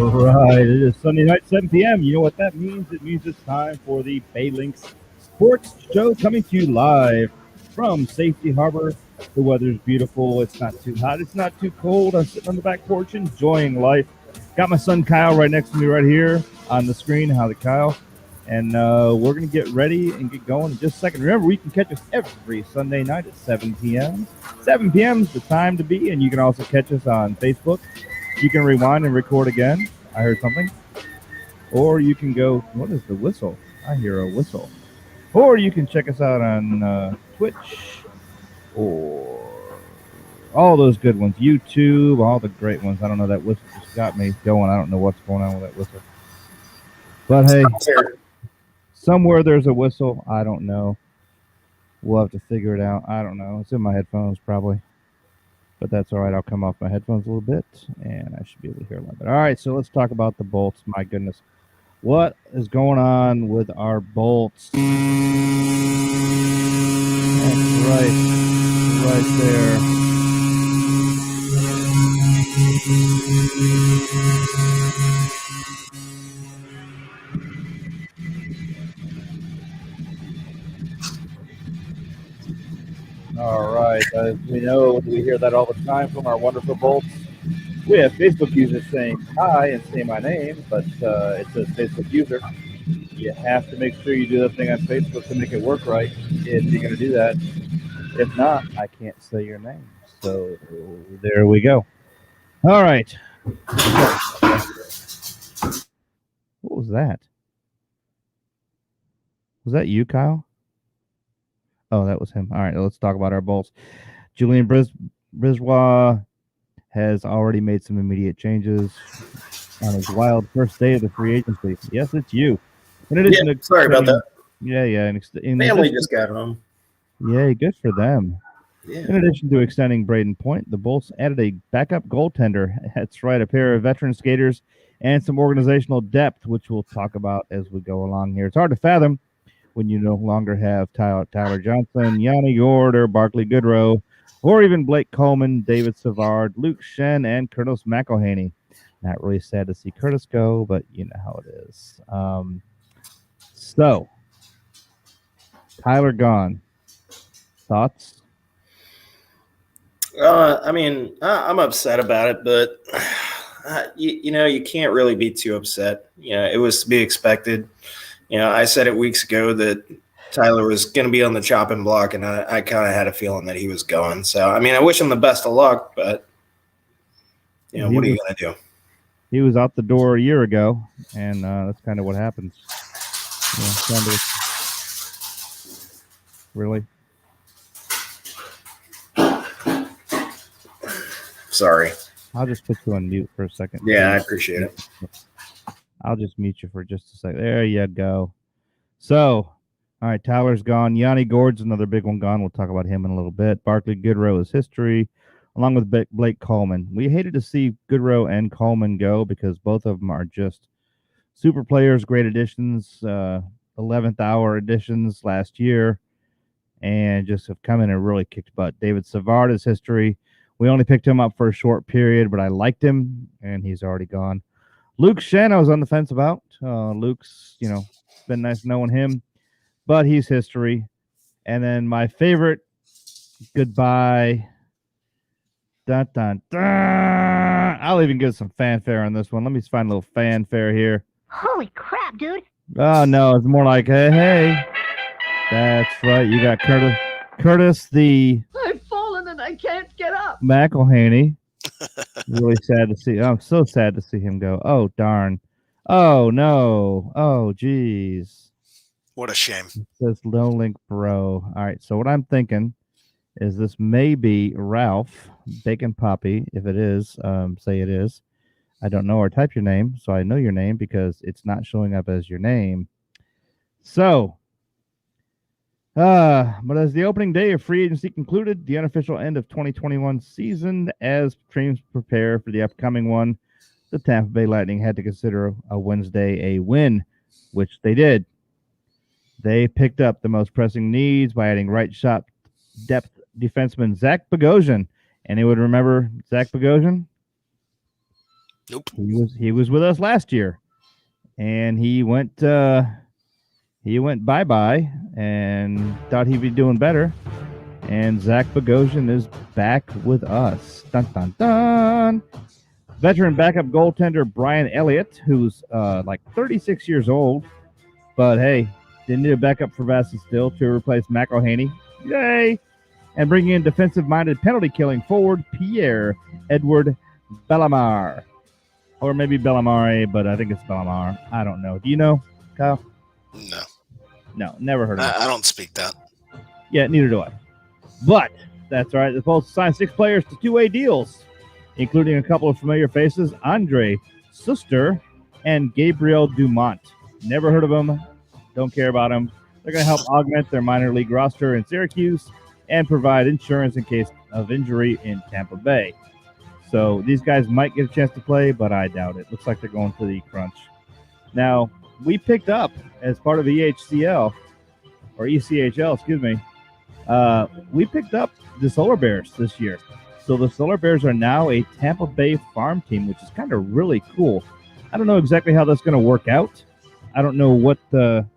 right, it is Sunday night, 7 p.m. You know what that means? It means it's time for the BayLink Sports Show coming to you live from Safety Harbor. The weather's beautiful. It's not too hot. It's not too cold. I'm sitting on the back porch enjoying life. Got my son Kyle right next to me right here on the screen. How's it, Kyle? And we're going to get ready and get going in just a second. Remember, you can catch us every Sunday night at 7 p.m. 7 p.m. is the time to be, and you can also catch us on Facebook. You can rewind and record again. I heard something. Or you can go, what is the whistle? I hear a whistle. Or you can check us out on Twitch or all those good ones. YouTube, all the great ones. I don't know, that whistle just got me going. I don't know what's going on with that whistle. But hey, somewhere there's a whistle. I don't know. We'll have to figure it out. I don't know. It's in my headphones probably. But that's all right. I'll come off my headphones a little bit, and I should be able to hear a little bit. All right, so let's talk about the Bolts. My goodness. What is going on with our Bolts? That's right. Right there. All right. As we know, we hear that all the time from our wonderful Bolts. We have Facebook users saying hi and say my name, but it says Facebook user. You have to make sure you do the thing on Facebook to make it work right if you're going to do that. If not, I can't say your name. So there we go. All right. What was that? Was that you, Kyle? Oh, that was him. All right, let's talk about our Bolts. Julian Brisbois has already made some immediate changes on his wild first day of the free agency. Yes, it's you. In addition to sorry about that. Yeah. Family just got home. Yeah, good for them. Yeah. In addition to extending Braden Point, the Bolts added a backup goaltender. That's right, a pair of veteran skaters and some organizational depth, which we'll talk about as we go along here. It's hard to fathom when you no longer have Tyler Johnson, Yanni Gord, or Barclay Goodrow, or even Blake Coleman, David Savard, Luke Shen, and Curtis McElhaney. Not really sad to see Curtis go, but you know how it is. So, Tyler gone. Thoughts? I mean, I'm upset about it, but you can't really be too upset. It was to be expected. I said it weeks ago that Tyler was going to be on the chopping block, and I kind of had a feeling that he was going. So, I mean, I wish him the best of luck, but, what are you going to do? He was out the door a year ago, and that's kind of what happens. Really? Sorry. I'll just put you on mute for a second. Yeah, I appreciate it. I'll just mute you for just a second. There you go. So, all right, Tyler's gone. Yanni Gord's another big one gone. We'll talk about him in a little bit. Barclay Goodrow is history, along with Blake Coleman. We hated to see Goodrow and Coleman go because both of them are just super players, great additions, 11th hour additions last year, and just have come in and really kicked butt. David Savard is history. We only picked him up for a short period, but I liked him, and he's already gone. Luke Shen, I was on the fence about. Luke's, it's been nice knowing him, but he's history. And then my favorite goodbye. Dun, dun, dun. I'll even give some fanfare on this one. Let me find a little fanfare here. Holy crap, dude. Oh, no, it's more like, hey. That's right. You got Curtis the... I've fallen and I can't get up. McElhaney. Really sad to see. I'm so sad to see him go. Oh, darn. Oh, no. Oh, geez. What a shame. It says no link, bro. All right. So what I'm thinking is this may be Ralph Bacon Poppy. If it is, say it is. I don't know or type your name, so I know your name because it's not showing up as your name. So, but as the opening day of free agency concluded, the unofficial end of 2021 season, as teams prepare for the upcoming one, the Tampa Bay Lightning had to consider a Wednesday a win, which they did. They picked up the most pressing needs by adding right shot depth defenseman Zach Bogosian. Anyone remember Zach Bogosian? Nope. He was with us last year, and he went bye-bye and thought he'd be doing better. And Zach Bogosian is back with us. Dun, dun, dun. Veteran backup goaltender Brian Elliott, who's like 36 years old. But hey, didn't need a backup for Vassie still to replace Mac O'Haney. Yay! And bringing in defensive-minded penalty-killing forward Pierre-Edouard Bellemare. Or maybe Bellemare, but I think it's Bellemare. I don't know. Do you know, Kyle? No. No, never heard of it. I don't speak that. Yeah, neither do I. But that's all right. They're supposed to sign 6 players to 2-way deals, including a couple of familiar faces, Andre Suster and Gabriel Dumont. Never heard of them. Don't care about them. They're going to help augment their minor league roster in Syracuse and provide insurance in case of injury in Tampa Bay. So these guys might get a chance to play, but I doubt it. Looks like they're going to the crunch. Now, we picked up, as part of ECHL, excuse me, we picked up the Solar Bears this year. So the Solar Bears are now a Tampa Bay farm team, which is kind of really cool. I don't know exactly how that's going to work out. I don't know what the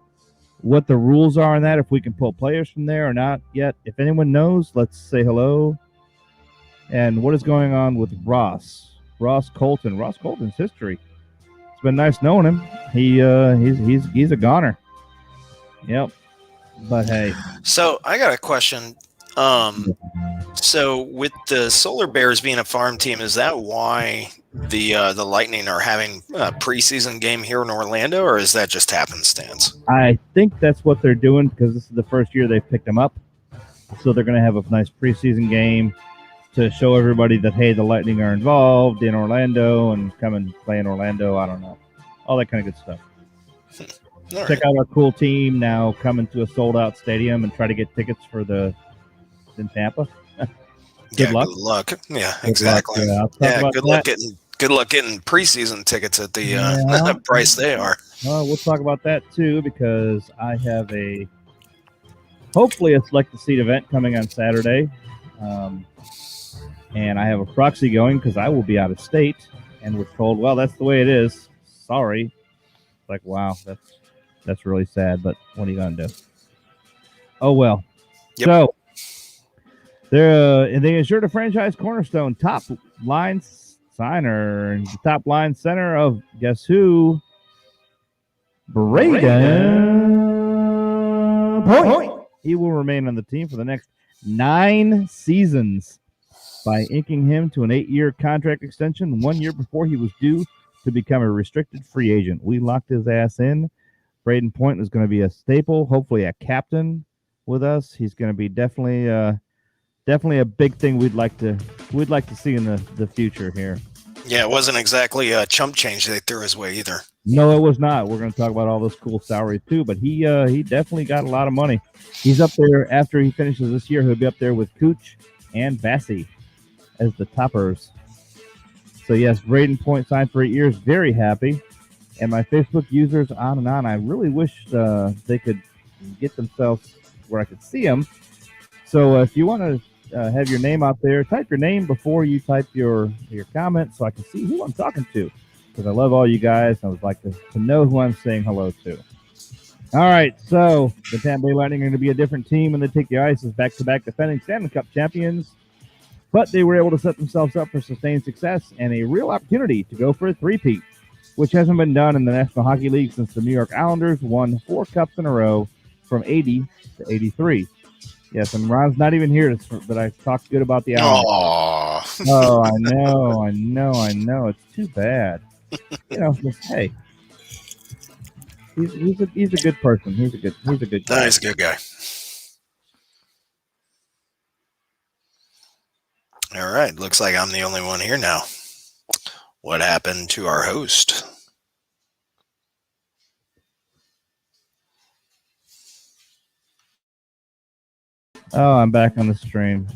rules are on that, if we can pull players from there or not yet. If anyone knows, let's say hello. And what is going on with Ross Colton? Ross Colton's history. It's been nice knowing him. He's a goner. Yep. But hey. So I got a question. So with the Solar Bears being a farm team, is that why the Lightning are having a preseason game here in Orlando, or is that just happenstance? I think that's what they're doing because this is the first year they've picked them up. So they're going to have a nice preseason game to show everybody that, hey, the Lightning are involved in Orlando and come and play in Orlando. I don't know. All that kind of good stuff. Check out our cool team now coming to a sold-out stadium and try to get tickets for in Tampa. Good luck. Good luck. Yeah, exactly. Good luck getting preseason tickets at the price they are. Well, we'll talk about that too because I have hopefully a select the seat event coming on Saturday. And I have a proxy going because I will be out of state and was told, well, that's the way it is. Sorry. It's like, wow, that's really sad, but what are you going to do? Oh, well. Yep. So, they ensured a franchise cornerstone top line signer and the top line center of, guess who? Braden Point. He will remain on the team for the next 9 seasons by inking him to an 8-year contract extension 1 year before he was due to become a restricted free agent. We locked his ass in. Braden Point is going to be a staple, hopefully a captain with us. He's going to be definitely a big thing we'd like to see in the future here. Yeah, it wasn't exactly a chump change they threw his way either. No, it was not. We're going to talk about all those cool salaries too, but he definitely got a lot of money. He's up there after he finishes this year. He'll be up there with Cooch and Vassie as the toppers. So yes, Braden Point signed for 8 years. Very happy. And my Facebook users on and on. I really wish they could get themselves where I could see them. So if you want to have your name out there, type your name before you type your comment so I can see who I'm talking to. Because I love all you guys. I would like to know who I'm saying hello to. All right, so the Tampa Bay Lightning are going to be a different team when they take the ice as back-to-back defending Stanley Cup champions. But they were able to set themselves up for sustained success and a real opportunity to go for a three-peat, which hasn't been done in the National Hockey League since the New York Islanders won 4 cups in a row from 80 to 83. Yes, and Ron's not even here, but I talked good about the Islanders. Oh, I know. It's too bad. Just, hey, he's a good person. He's a good guy. He's a good guy. All right, looks like I'm the only one here now. What happened to our host? Oh, I'm back on the stream.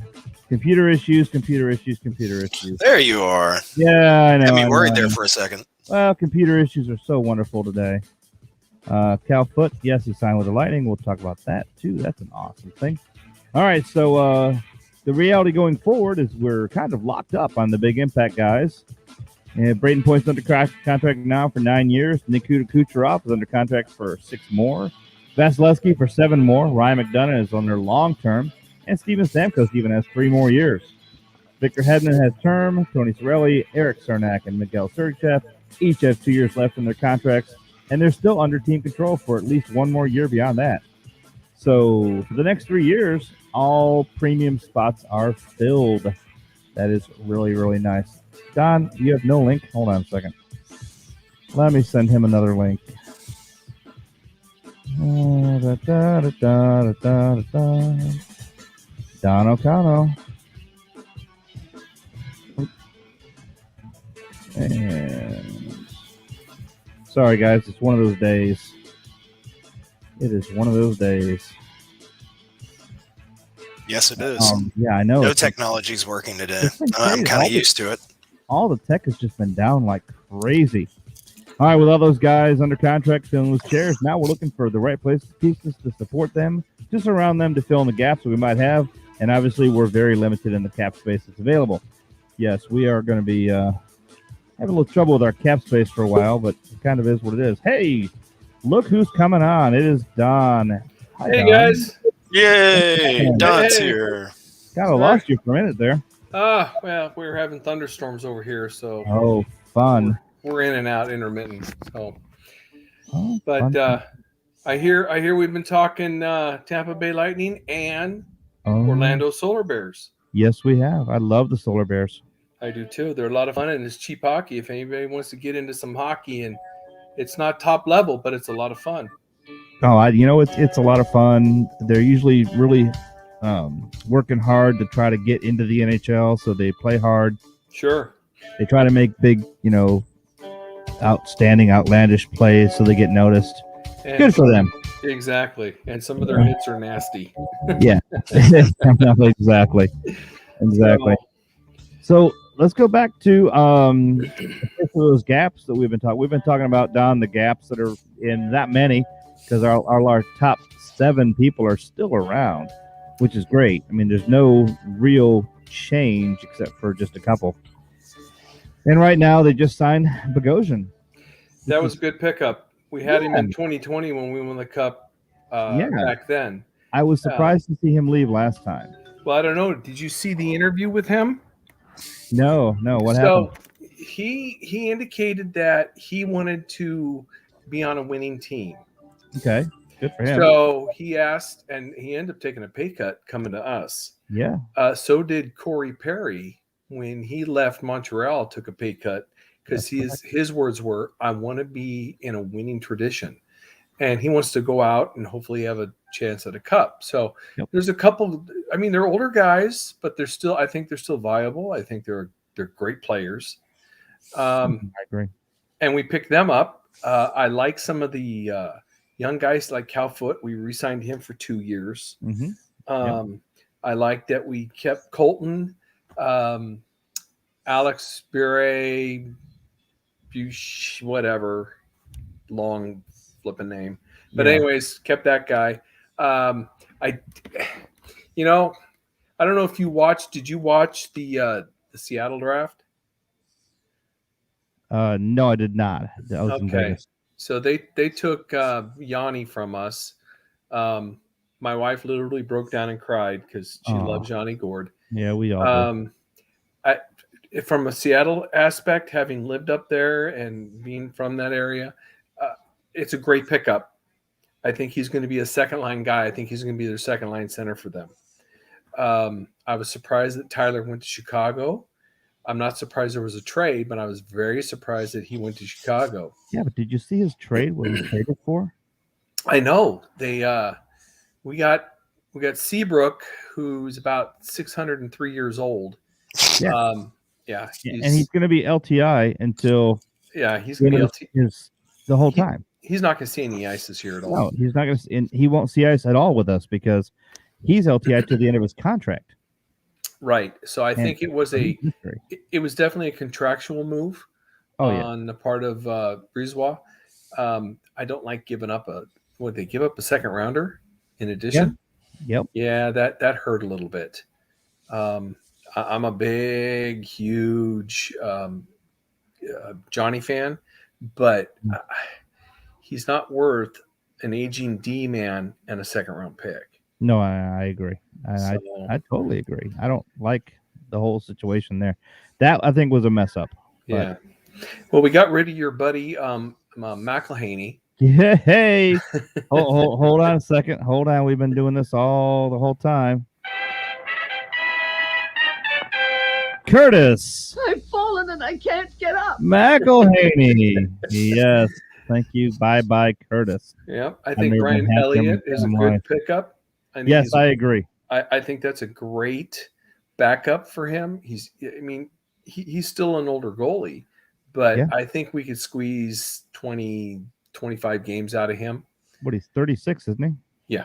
Computer issues. There you are. Yeah, I know. Had me worried there for a second. Well, computer issues are so wonderful today. Cal Foote, yes, he signed with the Lightning. We'll talk about that, too. That's an awesome thing. All right, so the reality going forward is we're kind of locked up on the big impact guys. And Braden Point's under contract now for 9 years. Nikita Kucherov is under contract for 6 more. Vasilevsky for 7 more. Ryan McDonough is on their long term. And Steven Stamkos even has 3 more years. Victor Hedman has term. Tony Cirelli, Eric Cernak, and Miguel Sergachev each have 2 years left in their contracts. And they're still under team control for at least 1 more year beyond that. So for the next 3 years, all premium spots are filled. That is really, really nice. Don, you have no link? Hold on a second. Let me send him another link. Don O'Connell. And sorry, guys, it's one of those days. It is one of those days. Yes, it is. Yeah, I know. No technology's working today. I'm crazy. kind of used to it. All the tech has just been down like crazy. All right, with all those guys under contract filling those chairs, now we're looking for the right pieces to support them, just around them to fill in the gaps that we might have. And obviously, we're very limited in the cap space that's available. Yes, we are going to be having a little trouble with our cap space for a while, but it kind of is what it is. Hey, look who's coming on. It is Don. Hi, Hey, Don. guys. Yay! Don's here. Kind of lost you for a minute there. Well, we're having thunderstorms over here, so Oh, fun. we're in and out intermittent. So, Oh, but fun. I hear we've been talking Tampa Bay Lightning and Oh, Orlando Solar Bears. Yes, we have. I love the Solar Bears. I do too. They're a lot of fun, and it's cheap hockey. If anybody wants to get into some hockey, and it's not top level, but it's a lot of fun. Oh, it's a lot of fun. They're usually really working hard to try to get into the NHL, so they play hard. Sure. They try to make big, outstanding, outlandish plays so they get noticed. And Good for them. Exactly. And some of their hits are nasty. Yeah, exactly. So let's go back to those gaps that we've been talking. We've been talking about, Don, the gaps that are in that many, because our top 7 people are still around, which is great. I mean, there's no real change except for just a couple. And right now, they just signed Bogosian. That was a good pickup. We had him in 2020 when we won the Cup back then. I was surprised to see him leave last time. Well, I don't know. Did you see the interview with him? No. What happened? So he indicated that he wanted to be on a winning team. Okay, good for him. So he asked, and he ended up taking a pay cut coming to us. Yeah. So did Corey Perry when he left Montreal, took a pay cut because his words were, "I want to be in a winning tradition," and he wants to go out and hopefully have a chance at a cup. So there's a couple. I mean, they're older guys, but I think they're still viable. I think they're great players. I agree. And we picked them up. I like some of the young guys like Cal Foote. We re-signed him for 2 years. Mm-hmm. I like that we kept Colton, Alex Bure, whatever, long flipping name. But anyways, kept that guy. I don't know if you watched. Did you watch the Seattle draft? No, I did not. I was in Vegas. So they took Yanni from us. My wife literally broke down and cried because she loves Yanni Gord. Yeah, we all do. From a Seattle aspect, having lived up there and being from that area, it's a great pickup. I think he's going to be a second line guy. I think he's going to be their second line center for them. I was surprised that Tyler went to Chicago. I'm not surprised there was a trade, but I was very surprised that he went to Chicago. Yeah, but did you see his trade? What he traded for? I know we got Seabrook, who's about 603 years old. Yeah, and he's going to be LTI until he's going to be LTI the whole time. He's not going to see any ice this year at all. No, he's not going to. He won't see ice at all with us because he's LTI to the end of his contract. Right. So I think it was definitely a contractual move on the part of Brisebois. I don't like giving up they give up a second rounder in addition. Yep. Yeah, that hurt a little bit. I'm a big, huge Johnny fan, but he's not worth an aging D man and a second-round pick. No, I agree. I totally agree. I don't like the whole situation there. That I think was a mess up. Yeah. Well, we got rid of your buddy McElhaney. Yeah. Hey, hold on a second. Hold on. We've been doing this the whole time. Curtis I've fallen and I can't get up. McElhaney. Yes. Thank you. Bye, Curtis. Yeah, I think never Brian had him Elliott is a in good life. pickup. Yes, I agree. I think that's a great backup for him. He's still an older goalie, but Yeah. I think we could squeeze 20, 25 games out of him. What, he's 36, isn't he? Yeah.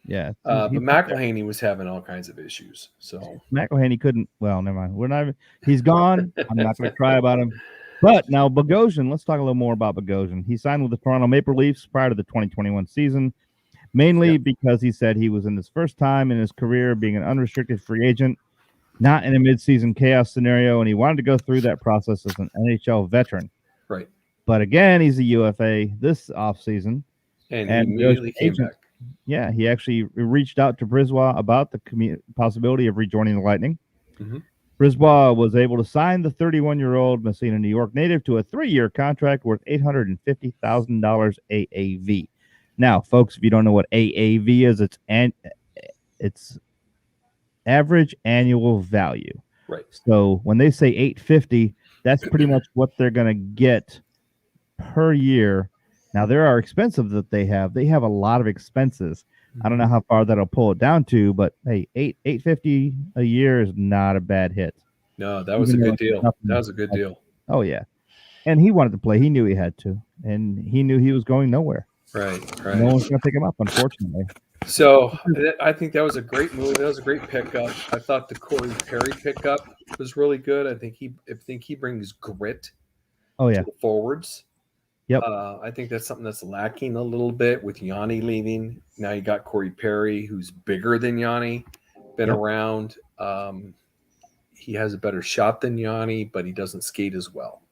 Yeah. But McElhaney was having all kinds of issues. So McElhaney couldn't. Well, never mind. We're not. He's gone. I'm not going to cry about him. But now Bogosian. Let's talk a little more about Bogosian. He signed with the Toronto Maple Leafs prior to the 2021 season, mainly because he said he was in his first time in his career being an unrestricted free agent, not in a midseason chaos scenario, and he wanted to go through that process as an NHL veteran. Right. But again, he's a UFA this offseason. And he immediately came back. Yeah, he actually reached out to Brisbois about the possibility of rejoining the Lightning. Mm-hmm. Brisbois was able to sign the 31-year-old Messina, New York native to a 3-year contract worth $850,000 AAV. Now, folks, if you don't know what AAV is, it's average annual value. Right. So when they say 850, that's pretty much what they're going to get per year. Now, there are expenses that they have. They have a lot of expenses. I don't know how far that'll pull it down to, but hey, $850 a year is not a bad hit. No, that was a good deal. That was a good deal. Oh yeah, and he wanted to play. He knew he had to, and he knew he was going nowhere. Right. No one's going to pick him up, unfortunately. So I think that was a great move. That was a great pickup. I thought the Corey Perry pickup was really good. I think he brings grit. Oh yeah, to the forwards. Yep. I think that's something that's lacking a little bit with Yanni leaving. Now you got Corey Perry, who's bigger than Yanni, been around. He has a better shot than Yanni, but he doesn't skate as well.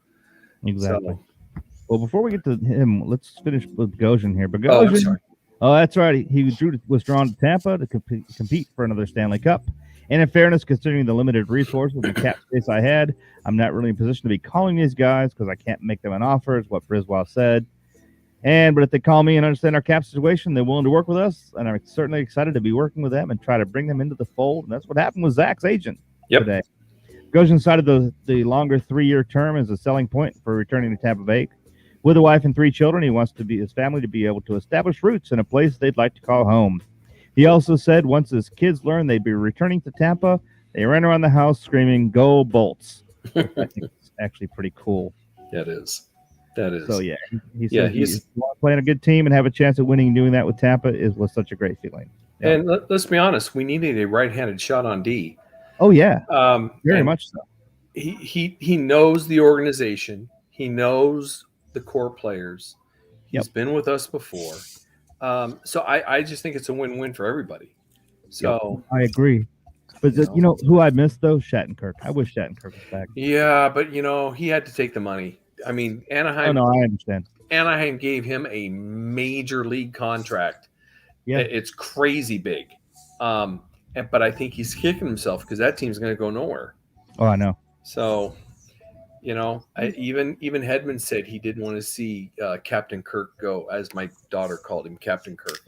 Exactly. So, well, before we get to him, let's finish with Bogosian here. I'm Bogosian. sorry. Oh, that's right. He was drawn to Tampa to compete for another Stanley Cup. And in fairness, considering the limited resources and cap space I had, I'm not really in a position to be calling these guys because I can't make them an offer, is what Brisbois said. But if they call me and understand our cap situation, they're willing to work with us. And I'm certainly excited to be working with them and try to bring them into the fold. And that's what happened with Zach's agent today. Bogosian cited the longer 3-year term as a selling point for returning to Tampa Bay. With a wife and 3 children, he wants his family to be able to establish roots in a place they'd like to call home. He also said once his kids learned they'd be returning to Tampa, they ran around the house screaming, "Go Bolts!" I think it's actually pretty cool. That is. So yeah, he said he's playing a good team and have a chance at winning. Doing that with Tampa was such a great feeling. Yeah. And let's be honest, we needed a right-handed shot on D. Oh yeah, very much so. He knows the organization. He knows the core players. He's been with us before. So I just think it's a win-win for everybody. So I agree. But you know who I missed though? Shattenkirk. I wish Shattenkirk was back. Yeah, but he had to take the money. I mean, Anaheim. Oh no, I understand. Anaheim gave him a major league contract. Yeah, it's crazy big. But I think he's kicking himself because that team's going to go nowhere. Oh, I know. So, even Hedman said he didn't want to see Captain Kirk go, as my daughter called him, Captain Kirk.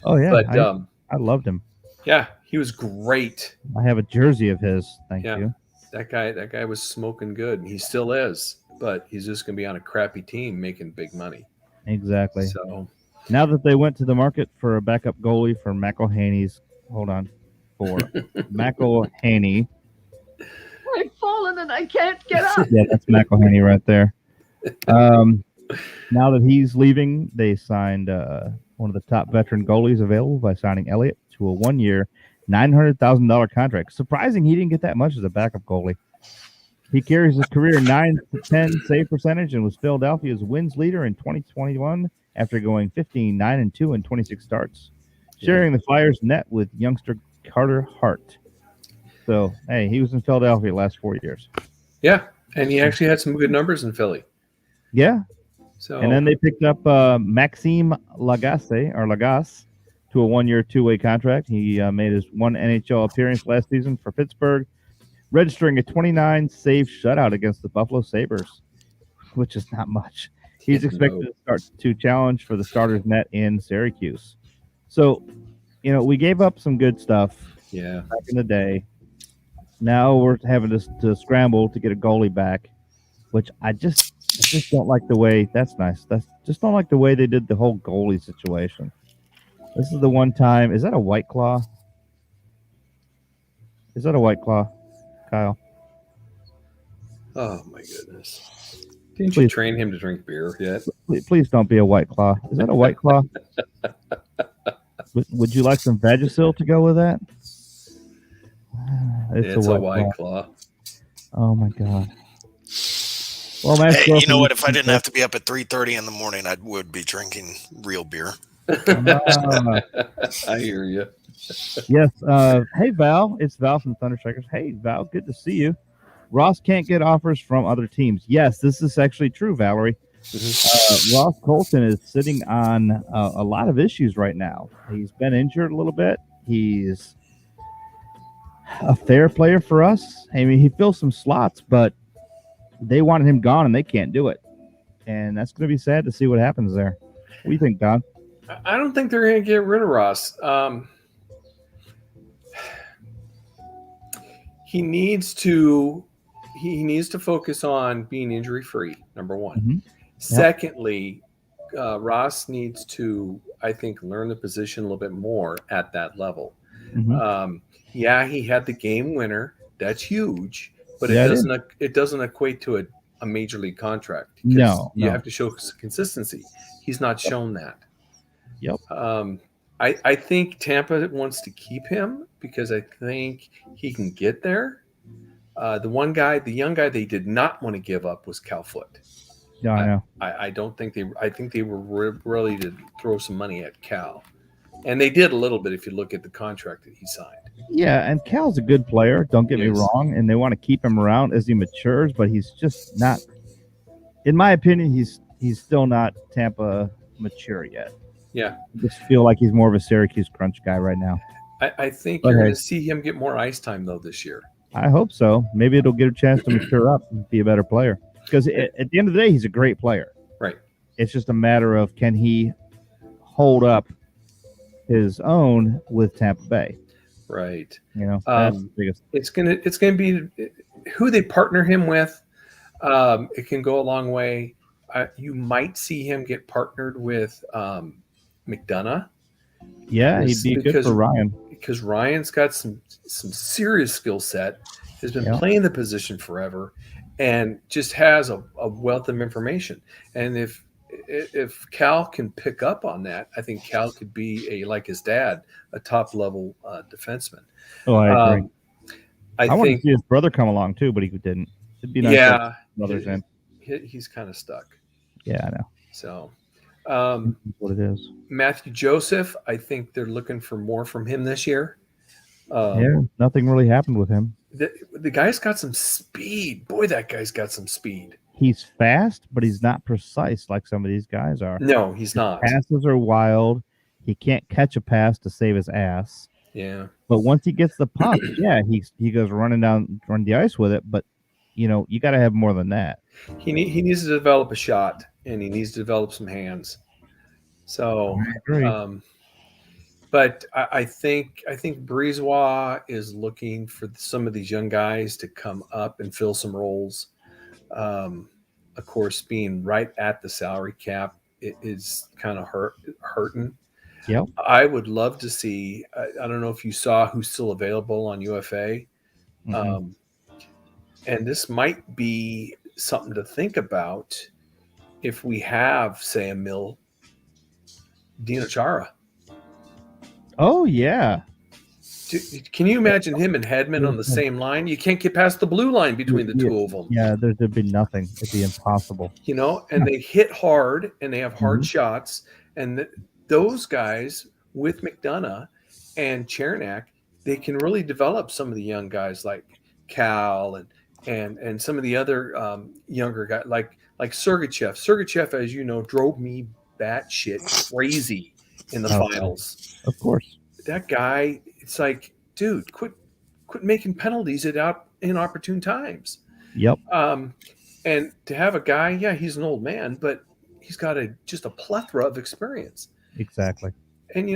Oh yeah, but I loved him. Yeah, he was great. I have a jersey of his. Thank you. That guy was smoking good, and he still is. But he's just going to be on a crappy team making big money. Exactly. So now that they went to the market for a backup goalie for McElhaney's, for McElhaney. I've fallen and I can't get up. Yeah, that's McElhaney right there. Now that he's leaving, they signed one of the top veteran goalies available by signing Elliott to a 1-year, $900,000 contract. Surprising he didn't get that much as a backup goalie. He carries his career 9-10 save percentage and was Philadelphia's wins leader in 2021 after going 15-9-2 in 26 starts, sharing the Flyers' net with youngster Carter Hart. So, hey, he was in Philadelphia the last 4 years. Yeah, And he actually had some good numbers in Philly. Yeah. So And then they picked up Maxime Lagasse to a 1-year, 2-way contract. He made his one NHL appearance last season for Pittsburgh, registering a 29 save shutout against the Buffalo Sabres, which is not much. He's expected to start to challenge for the starter's net in Syracuse. So, we gave up some good stuff back in the day. Now we're having to scramble to get a goalie back, which I just don't like the way. That's nice. Just don't like the way they did the whole goalie situation. This is the one time. Is that a White Claw? Is that a White Claw, Kyle? Oh my goodness! Didn't you train him to drink beer yet? Please don't be a White Claw. Is that a White Claw? Would you like some Vagisil to go with that? It's a White Claw. Oh my god. Well, hey, you know what? If I didn't have to be up at 3:30 in the morning, I would be drinking real beer. I hear you. Yes. Hey, Val. It's Val from Thunderstrikers. Hey, Val. Good to see you. Ross can't get offers from other teams. Yes, this is actually true, Valerie. Ross Colton is sitting on a lot of issues right now. He's been injured a little bit. He's a fair player for us. I mean, he fills some slots, but they wanted him gone, and they can't do it. And that's going to be sad to see what happens there. What do you think, Don? I don't think they're going to get rid of Ross. He needs to focus on being injury free. Number one. Mm-hmm. Secondly, Ross needs to, I think, learn the position a little bit more at that level. Mm-hmm. He had the game winner. That's huge, but it doesn't equate to a major league contract. No, you have to show consistency. He's not shown that. Yep. I think Tampa wants to keep him because I think he can get there. The young guy they did not want to give up was Cal Foote. Yeah, I know. I don't think I think they were ready to throw some money at Cal. And they did a little bit if you look at the contract that he signed. Yeah, and Cal's a good player. Don't get me wrong. And they want to keep him around as he matures, but he's just not, in my opinion, he's still not Tampa mature yet. Yeah. I just feel like he's more of a Syracuse crunch guy right now. I think you're going to see him get more ice time, though, this year. I hope so. Maybe it'll get a chance to mature up and be a better player. Because at the end of the day, he's a great player. Right. It's just a matter of can he hold up his own with Tampa Bay. Right. That's the biggest. It's gonna be who they partner him with. It can go a long way. You might see him get partnered with McDonough. Yeah, he'd be good for Ryan because Ryan's got some serious skill set. Has been playing the position forever, and just has a wealth of information. And if Cal can pick up on that, I think Cal could be like his dad, a top level defenseman. Oh, I agree. I want to see his brother come along too, but he didn't. It'd be nice. Yeah, brothers in. He's kind of stuck. Yeah, I know. So, what it is. Matthew Joseph, I think they're looking for more from him this year. Nothing really happened with him. The guy's got some speed. Boy, that guy's got some speed. He's fast, but he's not precise like some of these guys are. No, he's not. His passes are wild. He can't catch a pass to save his ass. Yeah. But once he gets the puck, he goes running the ice with it. But you got to have more than that. He needs to develop a shot, and he needs to develop some hands. So, I agree. But I think Brisebois is looking for some of these young guys to come up and fill some roles. Of course, being right at the salary cap, it is kind of hurting. Yep. I would love to see. I don't know if you saw who's still available on UFA, and this might be something to think about if we have, say, Emil Dino Chara. Oh yeah. Can you imagine him and Hedman on the same line? You can't get past the blue line between the two of them. Yeah, there'd be nothing. It'd be impossible. And they hit hard, and they have hard shots. And those guys with McDonough and Chernak, they can really develop some of the young guys like Cal and some of the other younger guys like Sergachev. Sergachev, as you know, drove me batshit crazy in the Oh, finals. of course. That guy, it's like, dude, quit making penalties at inopportune times. Yep. And to have a guy, yeah, he's an old man, but he's got just a plethora of experience. Exactly. And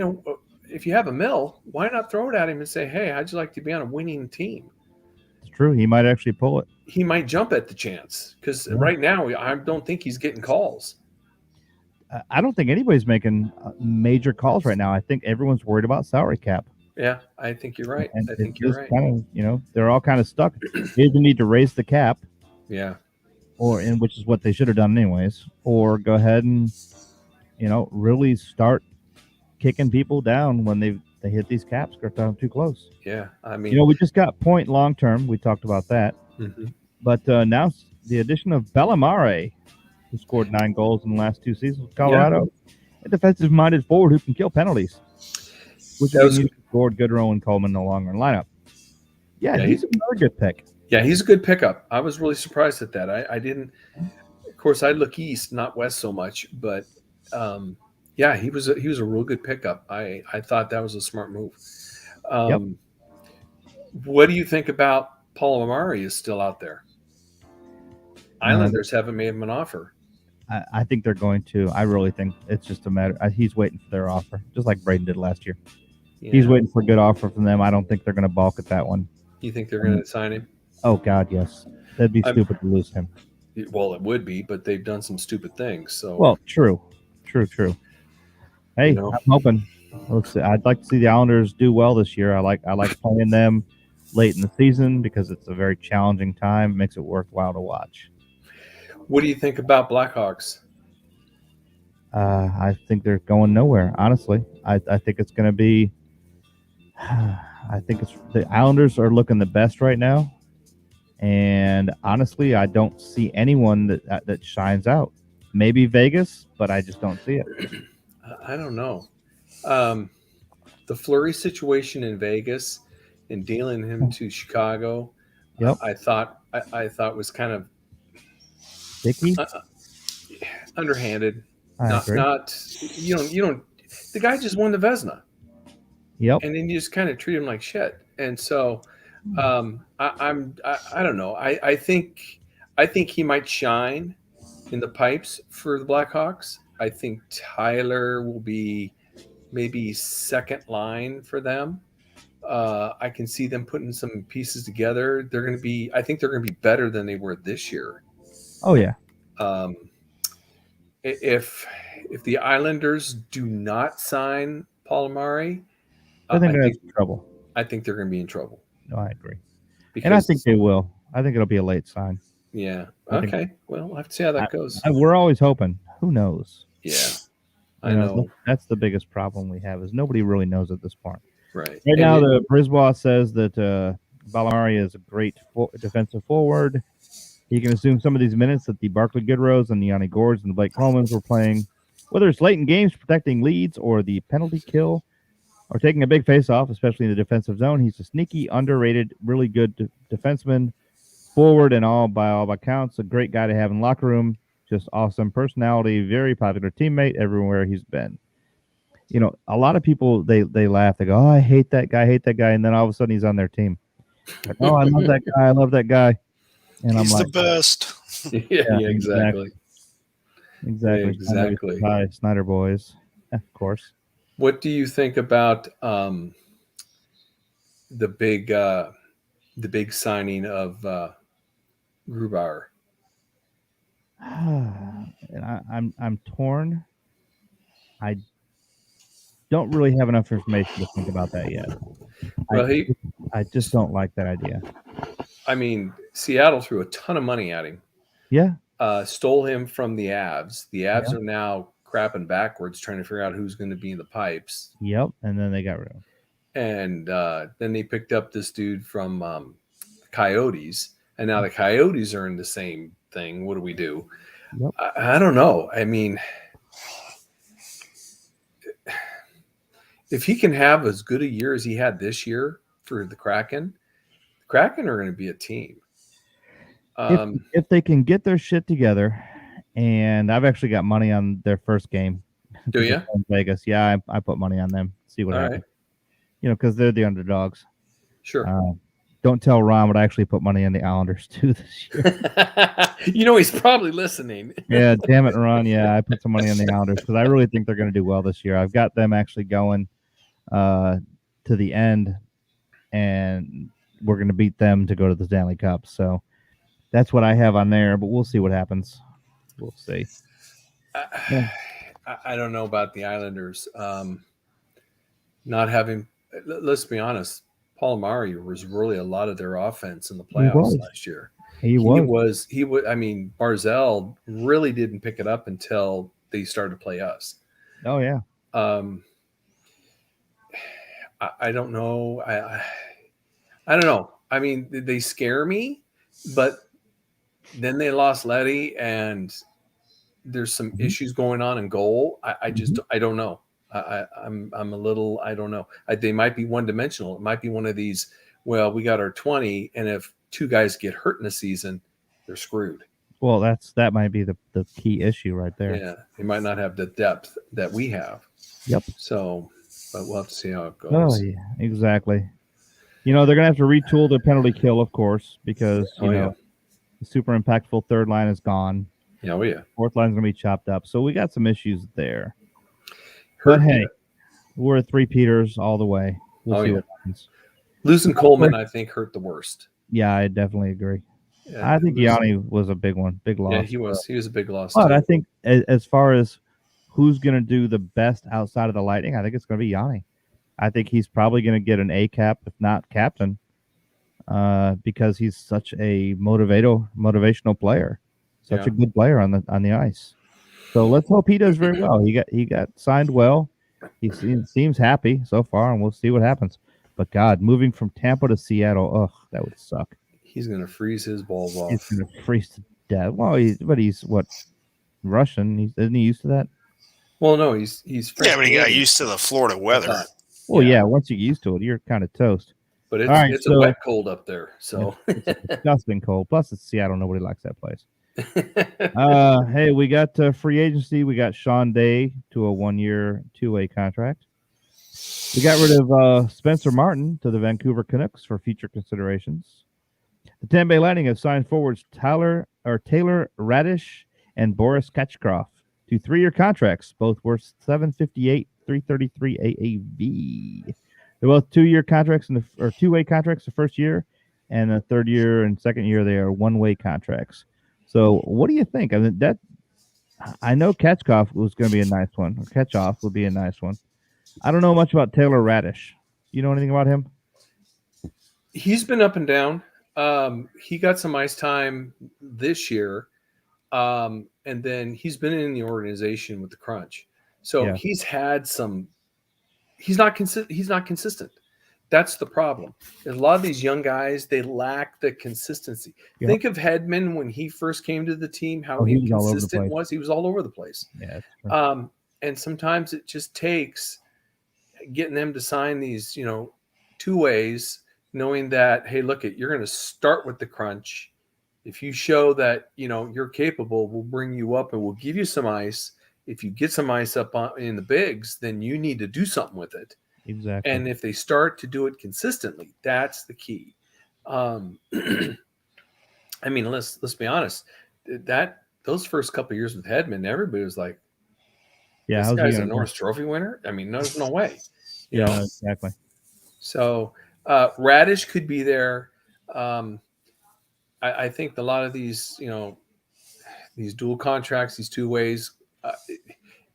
if you have a mill, why not throw it at him and say, "Hey, how'd you like to be on a winning team?" It's true. He might actually pull it. He might jump at the chance because Yeah. right now I don't think he's getting calls. I don't think anybody's making major calls right now. I think everyone's worried about salary cap. Yeah, I think you're right. And I think you're right. Kind of, they're all kind of stuck. They either need to raise the cap, Yeah, which is what they should have done anyways, or go ahead and really start kicking people down when they hit these caps, get down too close. yeah. I mean, We just got Point long term. We talked about that, but now the addition of Bellamare, who scored 9 goals in the last 2 seasons with Colorado, a defensive-minded forward who can kill penalties, which is scored Goodrow and Coleman no longer in lineup. Yeah, he's another good pick. Yeah, he's a good pickup. I was really surprised at that. I didn't. Of course, I look east, not west so much, but yeah, he was a real good pickup. I thought that was a smart move. What do you think about Paul Amari is still out there? Islanders haven't made him an offer. I think they're going to. I really think it's just a matter. He's waiting for their offer, just like Braden did last year. Yeah. He's waiting for a good offer from them. I don't think they're going to balk at that one. You think they're going to sign him? Oh, God, yes. That'd be stupid to lose him. Well, it would be, but they've done some stupid things. So, well, true. Hey, I'm hoping. Let's see. I'd like to see the Islanders do well this year. I like playing them late in the season because it's a very challenging time. It makes it worthwhile to watch. What do you think about Blackhawks? I think they're going nowhere. Honestly, I think it's going to be. I think the Islanders are looking the best right now, and honestly, I don't see anyone that shines out. Maybe Vegas, but I just don't see it. I don't know. The Fleury situation in Vegas and dealing him to Chicago, I thought was kind of sticky, underhanded. Not you don't. The guy just won the Vezina. Yep. And then you just kind of treat him like shit. And so I don't know. I think he might shine in the pipes for the Blackhawks. I think Tyler will be maybe second line for them. I can see them putting some pieces together. I think they're going to be better than they were this year. Oh yeah. If the Islanders do not sign Paul Amari, I think they're in trouble. I think they're going to be in trouble. No, I agree. And I think they will. I think it'll be a late sign. Yeah. Okay. Well, we'll have to see how that goes. We're always hoping. Who knows? Yeah. I know. That's the biggest problem we have is nobody really knows at this point. Right. Right now, the Brisbois says that Bellamare is a great defensive forward. He can assume some of these minutes that the Barclay Goodrows and the Yanni Gourdes and the Blake Colemans were playing, whether it's late in games protecting leads or the penalty kill or taking a big face-off, especially in the defensive zone. He's a sneaky, underrated, really good defenseman, forward and all by accounts. A great guy to have in the locker room. Just awesome personality, very popular teammate everywhere he's been. A lot of people, they laugh. They go, oh, I hate that guy. And then all of a sudden he's on their team. Like, oh, I love that guy. I love that guy. And he's I'm like, the best. Yeah, exactly. Exactly. Hi, Snyder boys. Of course. What do you think about the big signing of Grubauer? And I'm torn. I don't really have enough information to think about that yet. Well, I just don't like that idea. I mean, Seattle threw a ton of money at him. Yeah. Stole him from the Avs. The Avs are now crapping backwards, trying to figure out who's going to be in the pipes. Yep. And then they got rid of him. And then they picked up this dude from Coyotes. And now the Coyotes are in the same thing. What do we do? Yep. I don't know. I mean, if he can have as good a year as he had this year for the Kraken are going to be a team. If they can get their shit together, and I've actually got money on their first game. Do you? In Vegas? Yeah, I put money on them. See what All happens. right. Because they're the underdogs. Sure. Don't tell Ron, but I actually put money on the Islanders too this year. He's probably listening. Yeah, damn it, Ron. Yeah, I put some money on the Islanders because I really think they're going to do well this year. I've got them actually going to the end, and we're going to beat them to go to the Stanley Cup. So that's what I have on there, but we'll see what happens. We'll see. I don't know about the Islanders. Not having, let's be honest, Palomari was really a lot of their offense in the playoffs last year. He was. I mean, Barzell really didn't pick it up until they started to play us. Oh yeah. I don't know. I don't know. I mean, they scare me, but then they lost Letty, and there's some issues going on in goal. I just I don't know. I'm a little, I don't know. They might be one dimensional. It might be one of these. Well, we got our 20, and if two guys get hurt in a season, they're screwed. Well, that might be the key issue right there. Yeah, they might not have the depth that we have. Yep. So, but we'll have to see how it goes. Oh yeah, exactly. They're gonna have to retool their penalty kill, of course, because the super impactful third line is gone. Yeah, oh yeah. Fourth line's gonna be chopped up, so we got some issues there. But hey, we're three-peaters all the way. We'll see what happens. Losing Coleman, I think, hurt the worst. Yeah, I definitely agree. I think Yanni was a big one, big loss. Yeah, he was. He was a big loss. But I think as far as who's going to do the best outside of the Lightning, I think it's going to be Yanni. I think he's probably going to get an A cap, if not captain, because he's such a motivational player, such a good player on the ice. So let's hope he does very well. He got signed well. He seems happy so far, and we'll see what happens. But God, moving from Tampa to Seattle, that would suck. He's going to freeze his balls off. He's going to freeze to death. Well, he's what, Russian? Isn't he used to that? Well, no, he's yeah, but he got used to the Florida weather. Well, yeah, once you get used to it, you're kind of toast. But it's a wet cold up there, so it's disgusting cold. Plus, it's Seattle. Nobody likes that place. Hey, we got free agency. We got Sean Day to a 1-year, 2-way contract. We got rid of Spencer Martin to the Vancouver Canucks for future considerations. The Tampa Bay Lightning have signed forwards Taylor Radish and Boris Kachkov to 3-year contracts, both worth $758, $333 AAV. They're both 2-year contracts or 2-way contracts the first year, and the third year and second year they are 1-way contracts. So, what do you think? I mean, I know Kachkov was going to be a nice one, or Ketchoff would be a nice one. I don't know much about Taylor Radish. You know anything about him? He's been up and down. He got some ice time this year, and then he's been in the organization with the Crunch. So he's had some. He's not consistent. That's the problem. A lot of these young guys, they lack the consistency. Yeah. Think of Hedman when he first came to the team, how inconsistent he was. He was all over the place. Yeah. And sometimes it just takes getting them to sign these, 2-ways, knowing that, hey, look, you're going to start with the Crunch. If you show that, you're capable, we'll bring you up and we'll give you some ice. If you get some ice up in the bigs, then you need to do something with it. Exactly. And if they start to do it consistently, that's the key. I mean, let's be honest. Those first couple of years with Hedman, everybody was like, "Yeah, this guy's a Norris Trophy winner." I mean, there's no way. You know? Exactly. So Radish could be there. I think a lot of these, these dual contracts, these 2-ways.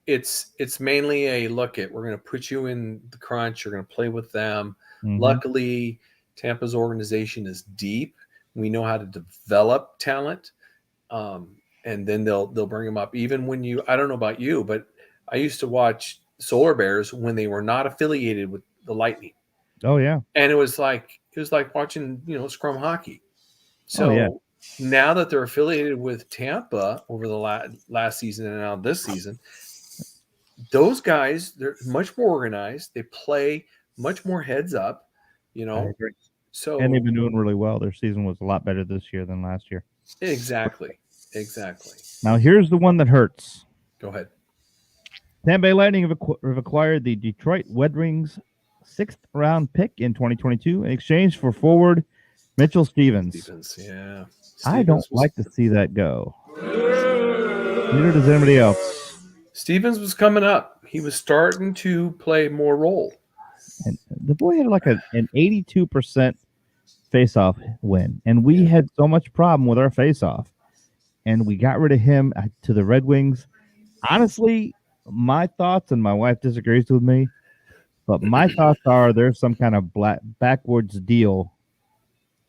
It's mainly a look at, we're going to put you in the Crunch. You're going to play with them. Mm-hmm. Luckily, Tampa's organization is deep. We know how to develop talent. And then they'll bring them up. Even when I don't know about you, but I used to watch Solar Bears when they were not affiliated with the Lightning. Oh yeah. And it was like watching, scrum hockey. So now that they're affiliated with Tampa over the last season and now this season, those guys, they're much more organized. They play much more heads up, I agree. So, and they've been doing really well. Their season was a lot better this year than last year. Exactly. Now, here's the one that hurts. Go ahead. Tampa Bay Lightning have acquired the Detroit Red Wings 6th round pick in 2022 in exchange for forward Mitchell Stevens. Yeah. I don't like to see that go. Neither does anybody else. Stevens was coming up. He was starting to play more role. And the boy had like an 82% face-off win, and we had so much problem with our face-off, and we got rid of him to the Red Wings. Honestly, my thoughts, and my wife disagrees with me, but my thoughts are there's some kind of backwards deal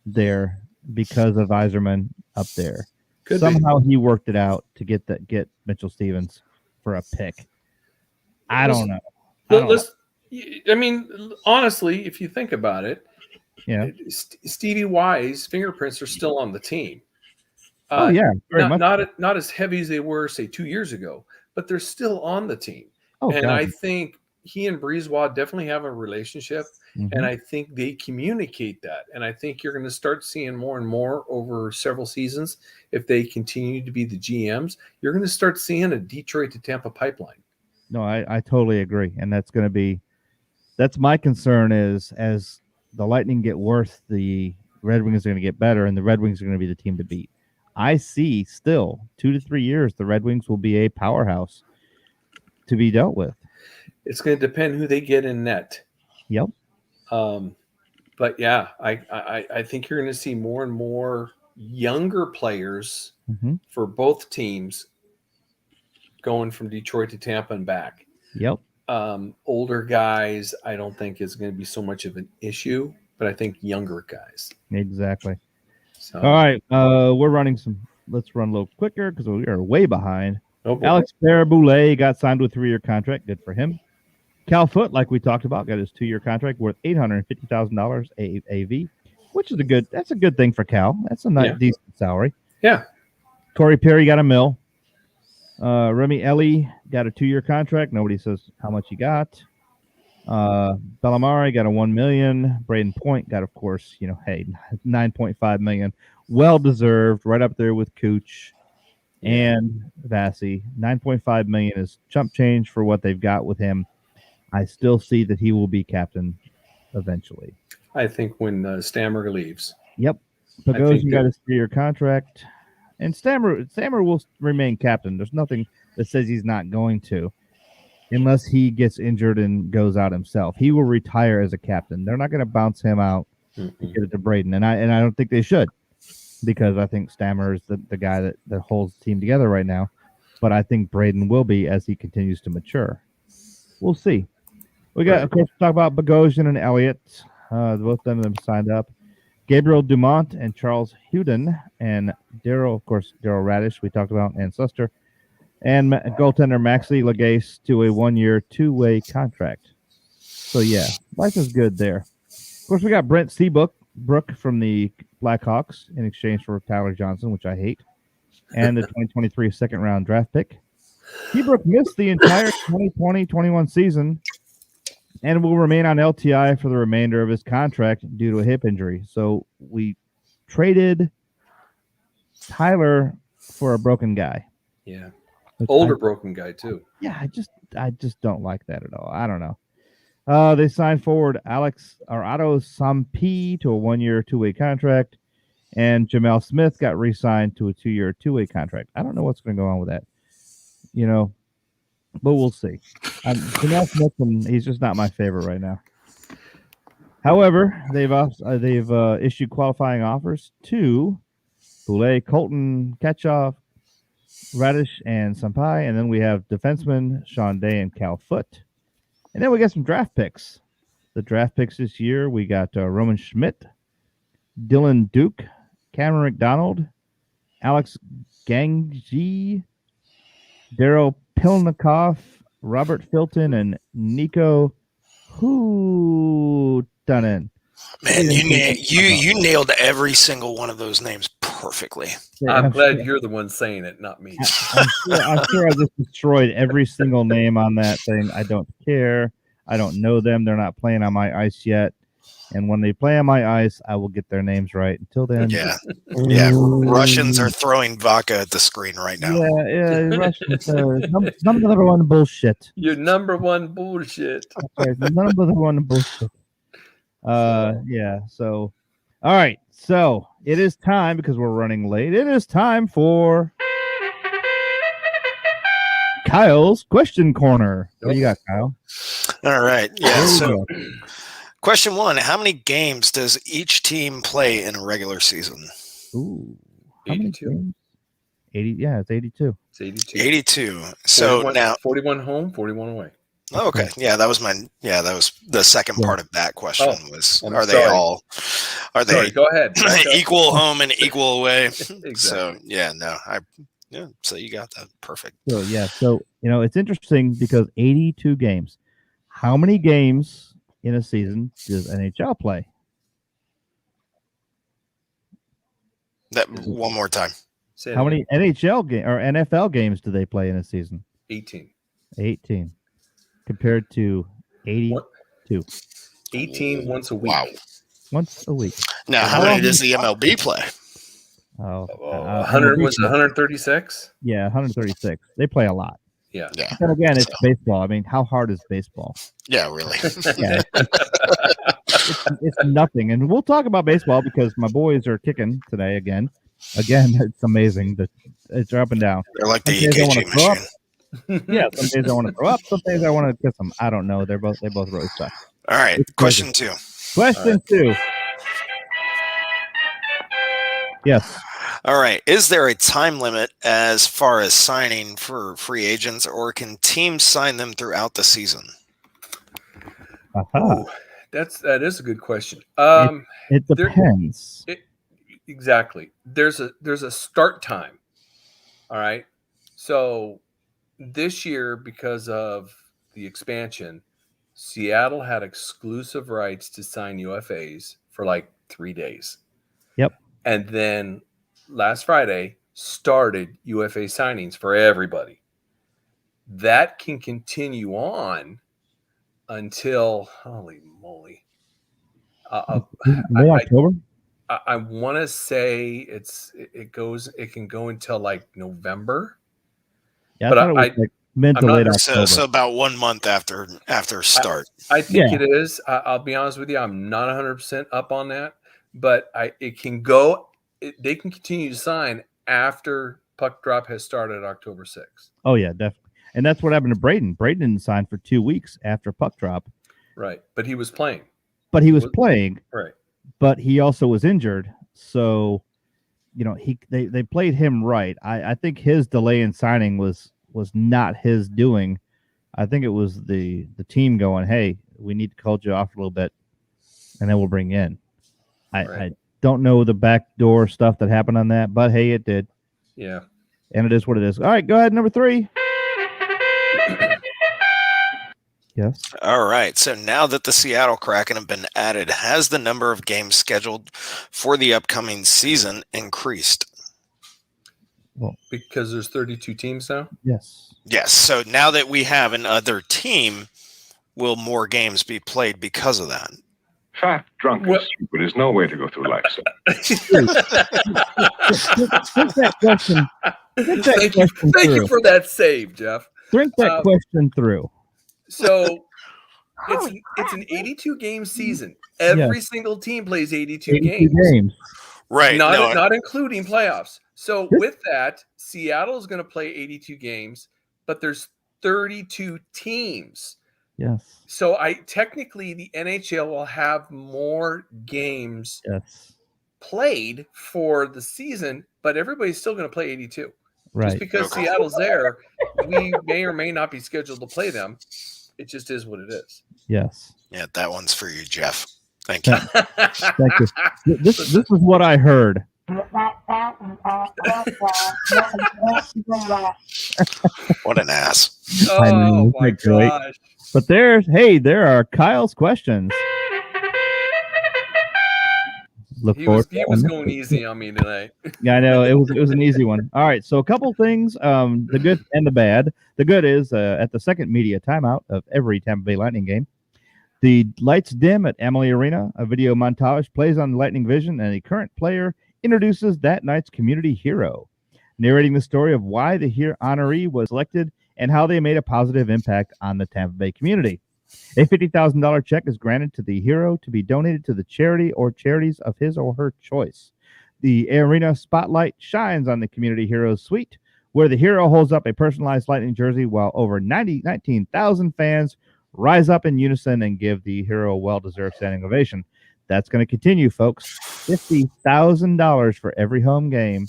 there because of Yzerman up there. Somehow he worked it out to get Mitchell Stevens for a pick. I don't know. I mean, honestly, if you think about it, Stevie Y's fingerprints are still on the team. Very much. Not as heavy as they were, say, 2 years ago, but they're still on the team. I think he and Brisebois definitely have a relationship, and I think they communicate that. And I think you're going to start seeing more and more over several seasons. If they continue to be the GMs, you're going to start seeing a Detroit to Tampa pipeline. No, I totally agree, and that's my concern is as the Lightning get worse, the Red Wings are going to get better, and the Red Wings are going to be the team to beat. I see still 2 to 3 years, the Red Wings will be a powerhouse to be dealt with. It's going to depend who they get in net. Yep. But yeah, I think you're going to see more and more younger players for both teams going from Detroit to Tampa and back. Yep. Older guys, I don't think is going to be so much of an issue, but I think younger guys. Exactly. So, all right. Let's run a little quicker because we are way behind. Alex Barré-Boulet got signed to a 3-year contract. Good for him. Cal Foote, like we talked about, got his 2-year contract worth $850,000 AAV, which is that's a good thing for Cal. That's a nice, decent salary. Yeah. Corey Perry got $1 million. Remy Ellie got a 2-year contract. Nobody says how much he got. Bellamare got a $1 million. Braden Point got, of course, $9.5 million. Well deserved, right up there with Cooch and Vasi. $9.5 million is chump change for what they've got with him. I still see that he will be captain eventually. I think when Stammer leaves. Yep. Bogosian got his 3-year contract. And Stammer will remain captain. There's nothing that says he's not going to, unless he gets injured and goes out himself. He will retire as a captain. They're not going to bounce him out and get it to Braden. And I don't think they should, because I think Stammer is the guy that holds the team together right now. But I think Braden will be as he continues to mature. We'll see. We got, of course, talk about Bogosian and Elliott. Both of them signed up. Gabriel Dumont and Charles Huden and Daryl Radish, we talked about, and Suster. And goaltender Maxi Lagace to a 1-year, 2-way contract. So, yeah, life is good there. Of course, we got Brent Seabrook from the Blackhawks in exchange for Tyler Johnson, which I hate, and the 2023 second-round draft pick. Seabrook missed the entire 2020-21 season and will remain on LTI for the remainder of his contract due to a hip injury. So we traded Tyler for a broken guy. Yeah. Older broken guy too. Yeah, I just don't like that at all. I don't know. They signed forward Otto Sampi to a 1-year, 2-way contract, and Jamel Smith got re-signed to a 2-year, 2-way contract. I don't know what's going to go on with that, but we'll see. Jamel Smith, he's just not my favorite right now. However, they've issued qualifying offers to Boulay, Colton, Ketchoff, Radish, and Sampai, and then we have defensemen Sean Day and Cal Foote. And then we got some draft picks. The draft picks this year, we got Roman Schmidt, Dylan Duke, Cameron McDonald, Alex Gangi, Daryl Pilnikoff, Robert Filton, and Nico Huudanen. Man, you nailed every single one of those names perfectly. I'm glad you're the one saying it, not me. I'm sure I just destroyed every single name on that thing. I don't care. I don't know them. They're not playing on my ice yet. And when they play on my ice, I will get their names right. Until then, Yeah. Yeah. Russians are throwing vodka at the screen right now. yeah, Russians. Number one bullshit. Your number one bullshit. That's right, number one bullshit. Yeah. So, all right. So it is time because we're running late. It is time for Kyle's question corner. What do you got, Kyle? All right. Yeah. There we So, go. question 1: how many games does each team play in a regular season? Ooh, how many 82. games? 80. Yeah, it's 82. It's 82. 82. So 41, now, 41 home, 41 away. oh, okay. Yeah, that was the second part of that question was, I'm are they sorry. all, are Sorry, they go ahead. equal home and equal away? Exactly. So, yeah, no, so you got that. Perfect. So yeah, so it's interesting because 82 games. How many games in a season does NHL play? That one more time. Say it How again. many NHL or NFL games do they play in a season? 18. 18 compared to 80 What? 18 once a week. Wow. once a week. Now, how How many long- does the MLB play? Oh, 100 was 136? Yeah, 136. They play a lot. Yeah. Yeah. Then again, it's So- baseball. I mean, how hard is baseball? Yeah, really. Yeah, it's nothing. And we'll talk about baseball because my boys are kicking today again. Again, it's amazing. It's up and down. They're like the Some days I wanna EKG throw up. machine. Yeah, some days I want to throw up. Some days I want to kiss them. I don't know. They both really suck. All right. It's Question 2. Question 2. Yes. All right. Is there a time limit as far as signing for free agents, or can teams sign them throughout the season? Aha. Ooh, that is a good question. It depends. Exactly. There's a start time. All right. So this year, because of the expansion, Seattle had exclusive rights to sign UFAs for like 3 days. Yep. And then last Friday started UFA signings for everybody. That can continue on until, holy moly. Mid-October? I want to say it can go until like November. Yeah, but I thought it was like mid to I'm not- late So, October. so about 1 month after start. I think Yeah. it is. I'll be honest with you. I'm not 100% up on that, but it can go. They can continue to sign after puck drop has started October 6th. Oh, yeah, definitely. And that's what happened to Braden. Braden didn't sign for 2 weeks after puck drop, Right. But he was playing. but he was playing, Right. but he also was injured. So, they played him right. I think his delay in signing was not his doing. I think it was the team going, hey, we need to hold you off a little bit, and then we'll bring you in. I don't know the backdoor stuff that happened on that, but hey, it did. Yeah. And it is what it is. All right, go ahead, number 3. Yes. All right. So now that the Seattle Kraken have been added, has the number of games scheduled for the upcoming season increased? Because there's 32 teams now. Yes. Yes. So now that we have another team, will more games be played because of that? Fat, drunk, and Well- stupid is no way to go through life, sir. Think that question. Think that Thank you. question Thank you through. for that save, Jeff. Think that question through. So it's an 82 game season. Every single team plays 82 82 games. games. Right. Not including playoffs. So This- with that, Seattle is going to play 82 games, but there's 32 teams. Yes. So technically the NHL will have more games Yes. played for the season, but everybody's still going to play 82. Right. Just because Okay. Seattle's there, we may or may not be scheduled to play them. It just is what it is. Yes. Yeah, that one's for you, Jeff. Thank you. Thank you. This is what I heard. What an ass. I know, Oh my isn't that great? gosh. But there are Kyle's questions. Look He forward. was to going easy on me tonight. Yeah, I know it was an easy one. All right, so a couple things, the good and the bad. The good is at the second media timeout of every Tampa Bay Lightning game, The lights dim at Amalie Arena. A video montage plays on the Lightning Vision, and a current player introduces that night's community hero, narrating the story of why the honoree was selected and how they made a positive impact on the Tampa Bay community. A $50,000 check is granted to the hero to be donated to the charity or charities of his or her choice. The arena spotlight shines on the community hero's suite, where the hero holds up a personalized Lightning jersey while over 19,000 fans rise up in unison and give the hero a well-deserved standing ovation. That's going to continue, folks. $50,000 for every home game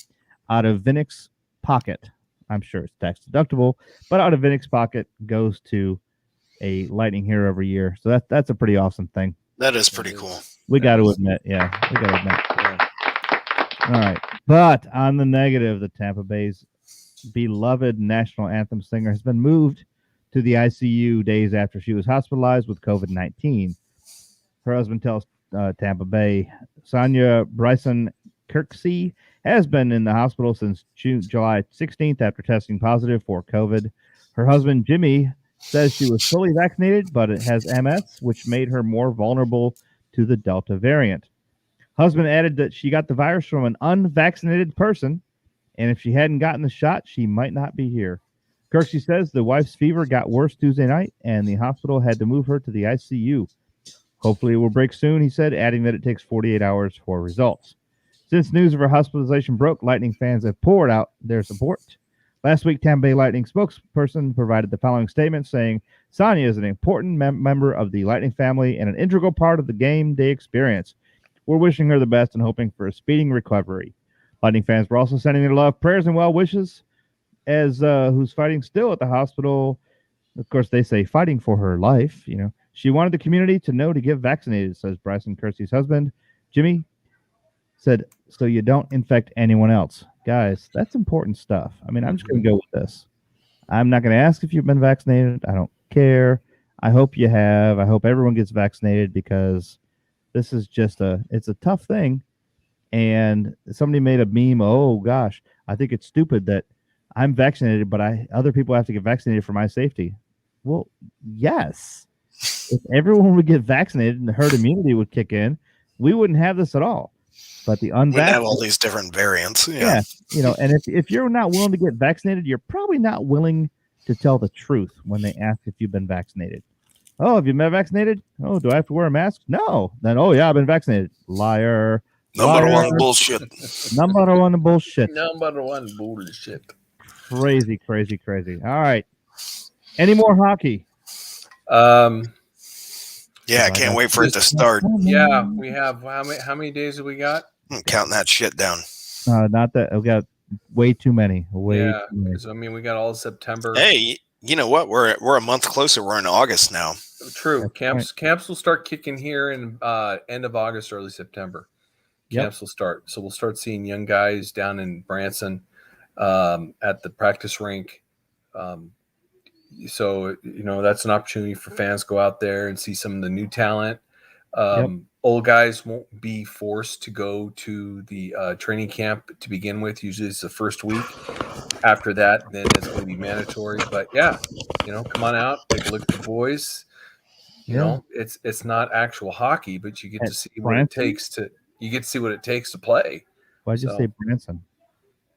out of Vinnick's pocket. I'm sure it's tax deductible, but out of Vinnick's pocket goes to a Lightning hero every year. So that's a pretty awesome thing. That is pretty cool. We got to admit. Yeah, we got to admit. Yeah. All right. But on the negative, the Tampa Bay's beloved national anthem singer has been moved to the ICU days after she was hospitalized with COVID-19. Her husband tells Tampa Bay, Sonia Bryson Kirksey has been in the hospital since July 16th after testing positive for COVID. Her husband, Jimmy, says she was fully vaccinated, but it has MS, which made her more vulnerable to the Delta variant. Husband added that she got the virus from an unvaccinated person, and if she hadn't gotten the shot, she might not be here. Kirksey says the wife's fever got worse Tuesday night, and the hospital had to move her to the ICU. Hopefully it will break soon, he said, adding that it takes 48 hours for results. Since news of her hospitalization broke, Lightning fans have poured out their support. Last week, Tampa Bay Lightning spokesperson provided the following statement saying, Sonia is an important member of the Lightning family and an integral part of the game day experience. We're wishing her the best and hoping for a speeding recovery. Lightning fans were also sending their love, prayers, and well wishes as who's fighting still at the hospital. Of course, they say fighting for her life. You know, she wanted the community to know to get vaccinated, says Bryson Kirksey's husband. Jimmy said, so you don't infect anyone else. Guys, that's important stuff. I mean, I'm just going to go with this. I'm not going to ask if you've been vaccinated. I don't care. I hope you have. I hope everyone gets vaccinated because this is just it's a tough thing. And somebody made a meme. Oh, gosh, I think it's stupid that I'm vaccinated, but other people have to get vaccinated for my safety. Well, yes. If everyone would get vaccinated and the herd immunity would kick in, we wouldn't have this at all. But the unvaccinated have all these different variants. Yeah. You know, and if you're not willing to get vaccinated, you're probably not willing to tell the truth when they ask if you've been vaccinated. Oh, have you been vaccinated? Oh, do I have to wear a mask? No. Then, oh, yeah, I've been vaccinated. Liar. Number one bullshit. Number one bullshit. Number one bullshit. Crazy, crazy, crazy. All right. Any more hockey? Yeah, I can't wait for it to start. Yeah, we have how many days have we got? I'm counting that shit down. Not that we got way too many. Yeah, because I mean we got all of September. Hey, you know what? We're a month closer. We're in August now. True. Camps will start kicking here in end of August, early September. Camps will start. So we'll start seeing young guys down in Branson at the practice rink. So, you know, that's an opportunity for fans to go out there and see some of the new talent. Old guys won't be forced to go to the training camp to begin with. Usually it's the first week. After that, then it's going to be mandatory. But, yeah, you know, come on out, take a look at the boys. You know, it's not actual hockey, but you get to see what it takes to – you get to see what it takes to play. Why'd you say Branson?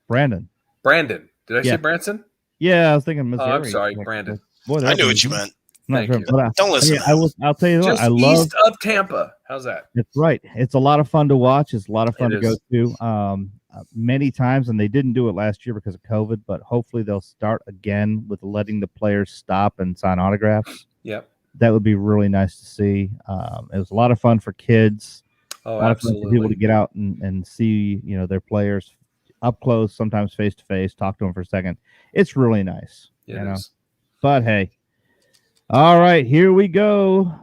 Brandon. Did I say Branson? Yeah, I was thinking Missouri. Oh, I'm sorry, Brandon. Boy, I knew what you meant. Thank you. Don't listen. I'll tell you what. Just east of Tampa. How's that? It's right. It's a lot of fun to watch. It's a lot of fun to go to. Many times, and they didn't do it last year because of COVID, but hopefully they'll start again with letting the players stop and sign autographs. Yep. That would be really nice to see. It was a lot of fun for kids. Oh, a lot absolutely. of fun for people to get out and see, you know, their players up close, sometimes face to face, talk to them for a second. It's really nice. It you know. is. But hey. All right, here we go.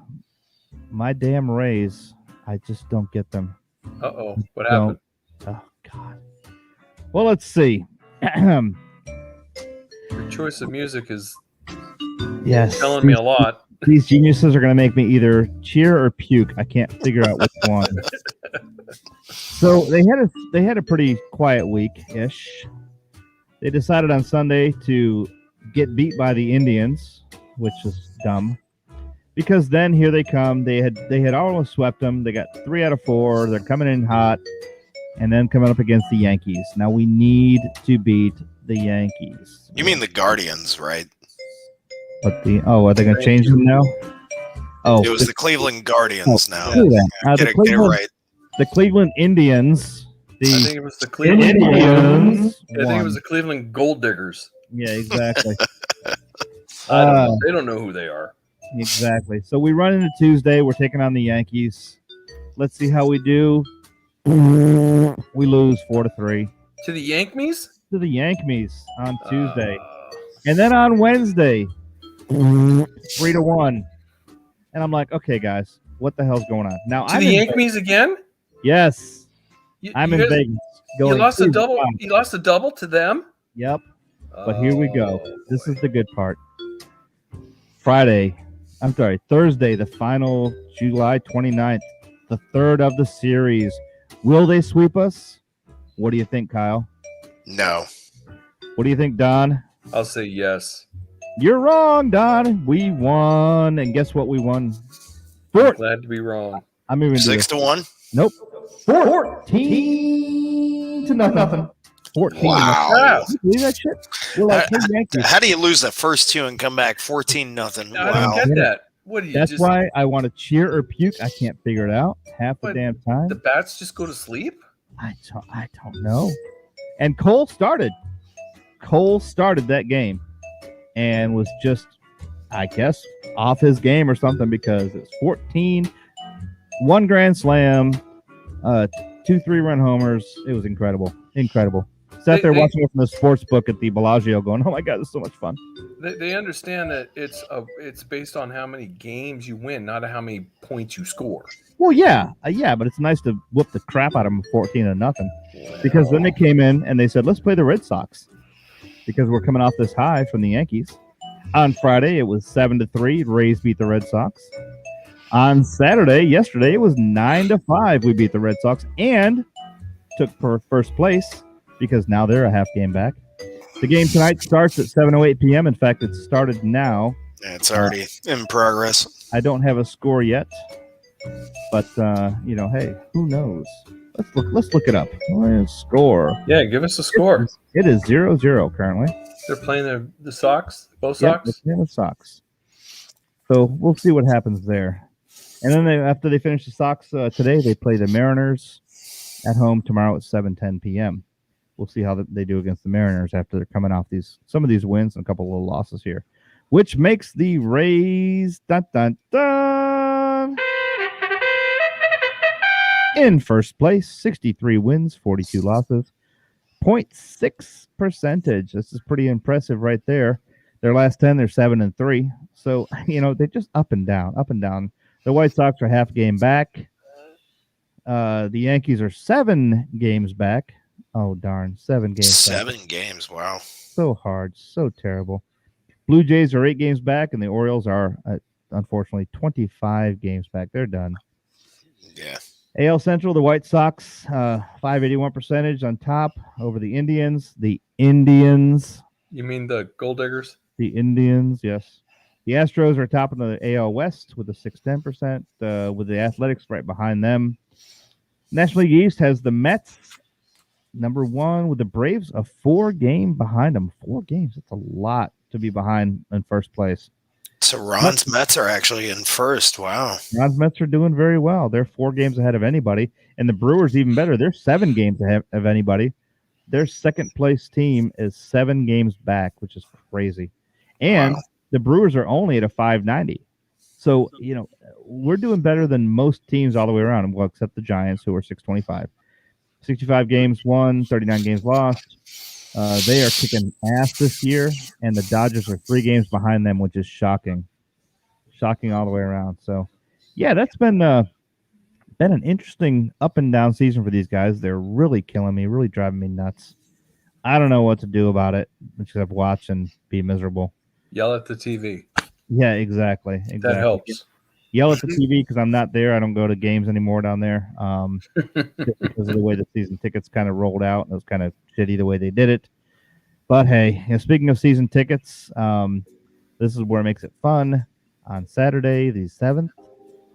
My damn Rays. I just don't get them. Uh-oh. What happened? Oh, God. Well, let's see. Your choice of music is telling me a lot. These geniuses are going to make me either cheer or puke. I can't figure out which one. So they had a pretty quiet week-ish. They decided on Sunday to get beat by the Indians, which is dumb. because then here they come. They had almost swept them. They got 3 out of 4. They're coming in hot, and then coming up against the Yankees. Now we need to beat the Yankees. You mean the Guardians, right? But are they going to change them now? Oh, It was the Cleveland Guardians now. look at that. Get it right. The Cleveland Indians. I think it was the Cleveland Indians. I think it was the Cleveland Gold Diggers. Yeah, exactly. They don't know who they are. Exactly. So we run into Tuesday. We're taking on the Yankees. Let's see how we do. We lose 4-3 To the Yankees? to the Yankees on Tuesday, and then on Wednesday, 3-1. And I'm like, okay, guys, what the hell's going on now? To the Yankees again? Yes, You I'm guys- in Vegas. You Going lost a 2-5. double. You lost a double to them. Yep. But here we go. Oh, This boy. is the good part. Thursday, the final July 29th, the third of the series. Will they sweep us? What do you think, Kyle? No. What do you think, Don? I'll say yes. You're wrong, Don. We won. And guess what we won? I'm glad to be wrong. I'm even 6-1. Nope. 14 to nothing. 14 Wow. to nothing. Can you believe that shit? We're like, hey, Yankees. How do you lose the first 2 and come back 14-0? I don't Wow. get that. What do you That's just? why I want to cheer or puke. I can't figure it out half the But damn time. The bats just go to sleep. I don't know. And Cole started that game and was just, I guess, off his game or something, because it's 14, 1 grand slam, 2 3-run homers. It was incredible. Sat there watching it from the sports book at the Bellagio going, oh my God, this is so much fun. They understand that it's based on how many games you win, not how many points you score. Well, yeah, but it's nice to whoop the crap out of them 14-0, because then they came in and they said, let's play the Red Sox, because we're coming off this high from the Yankees. On Friday, it was 7-3. Rays beat the Red Sox. On yesterday, it was 9-5. We beat the Red Sox and took first place, because now they're a half game back. The game tonight starts at 7:08 p.m. In fact, it started now. Yeah, it's already in progress. I don't have a score yet, but hey, who knows? Let's look it up. Score. Yeah, give us a score. It is 0-0 currently. They're playing the Sox, both Yep, Sox. they're playing the Sox. So we'll see what happens there. And then after they finish the Sox today, they play the Mariners at home tomorrow at 7:10 p.m. We'll see how they do against the Mariners after they're coming off some of these wins and a couple of little losses here, which makes the Rays in first place, 63 wins, 42 losses, 0.6 percentage. This is pretty impressive right there. Their last 10, they're 7-3. So, they're just up and down. The White Sox are half game back. The Yankees are 7 games back. Oh, darn. 7 games back. 7 games. Wow. So hard. So terrible. Blue Jays are 8 games back, and the Orioles are, unfortunately, 25 games back. They're done. Yeah. AL Central, the White Sox, 581 percentage on top over the Indians. The Indians. You mean the Gold Diggers? The Indians, yes. The Astros are top of the AL West with a 610%, with the Athletics right behind them. National League East has the Mets, number 1, with the Braves, a 4-game behind them. 4 games. That's a lot to be behind in first place. So Ron's Mets are actually in first. Wow. Ron's Mets are doing very well. They're 4 games ahead of anybody. And the Brewers even better. They're 7 games ahead of anybody. Their second place team is 7 games back, which is crazy. And the Brewers are only at a 590. So, we're doing better than most teams all the way around, well, except the Giants, who are 625. 65 games won, 39 games lost. They are kicking ass this year, and the Dodgers are 3 games behind them, which is shocking. Shocking all the way around. So, yeah, that's been an interesting up and down season for these guys. They're really killing me, really driving me nuts. I don't know what to do about it, except watch and be miserable. Yell at the TV. Yeah, exactly. That helps. Yell at the TV because I'm not there. I don't go to games anymore down there just because of the way the season tickets kind of rolled out. It was kind of shitty the way they did it. But, hey, speaking of season tickets, this is where it makes it fun. on Saturday, the 7th,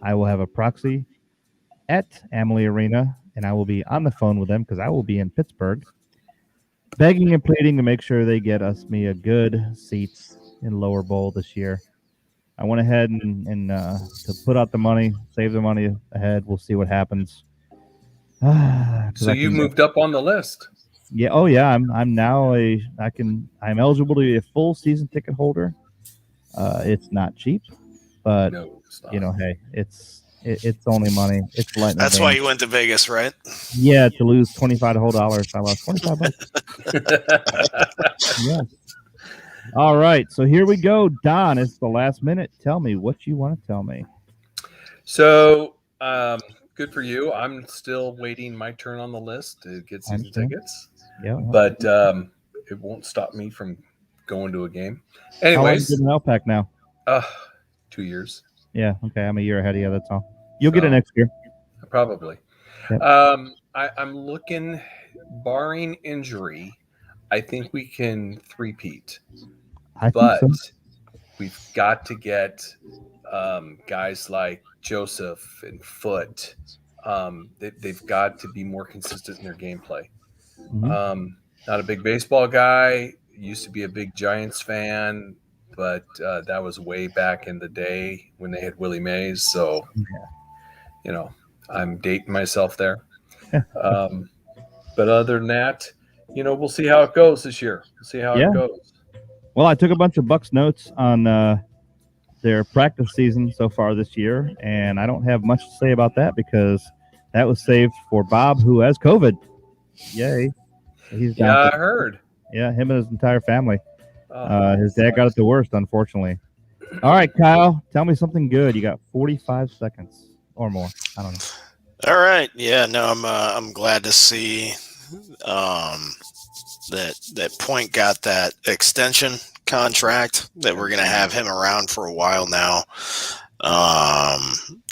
I will have a proxy at Amalie Arena, and I will be on the phone with them because I will be in Pittsburgh, begging and pleading to make sure they get me a good seats in lower bowl this year. I went ahead and to put out the money, save the money ahead. We'll see what happens. So you moved up on the list. Yeah. Oh yeah. I'm now I'm eligible to be a full season ticket holder. It's not cheap, but No, it's not. you know, hey, it's only money. It's lightning. That's game. why you went to Vegas, right? Yeah, to lose $25 whole dollars. I lost $25. Yes. All right, so here we go. Don, it's the last minute. Tell me what you want to tell me. So, good for you. I'm still waiting my turn on the list to get season Understand. tickets, Yeah. but it won't stop me from going to a game. How long Anyways, you get an LPAC now? 2 years. Yeah. Okay, I'm a year ahead of you. That's all. You'll get it next year. Probably. Yep. I'm looking, barring injury, I think we can three-peat. But we've got to get guys like Joseph and Foote. They've got to be more consistent in their gameplay. Mm-hmm. Not a big baseball guy. Used to be a big Giants fan, but that was way back in the day when they had Willie Mays. So, you know, I'm dating myself there. But other than that, you know, we'll see how it goes this year. We'll see how it goes. Well, I took a bunch of Bucks notes on their practice season so far this year, and I don't have much to say about that because that was saved for Bob, who has COVID. Yay. He's down. Yeah, I heard. Yeah, him and his entire family. His dad got it the worst, unfortunately. All right, Kyle, tell me something good. You got 45 seconds or more. I don't know. All right. Yeah, no, I'm glad to see that Point got that extension contract, that we're going to have him around for a while now.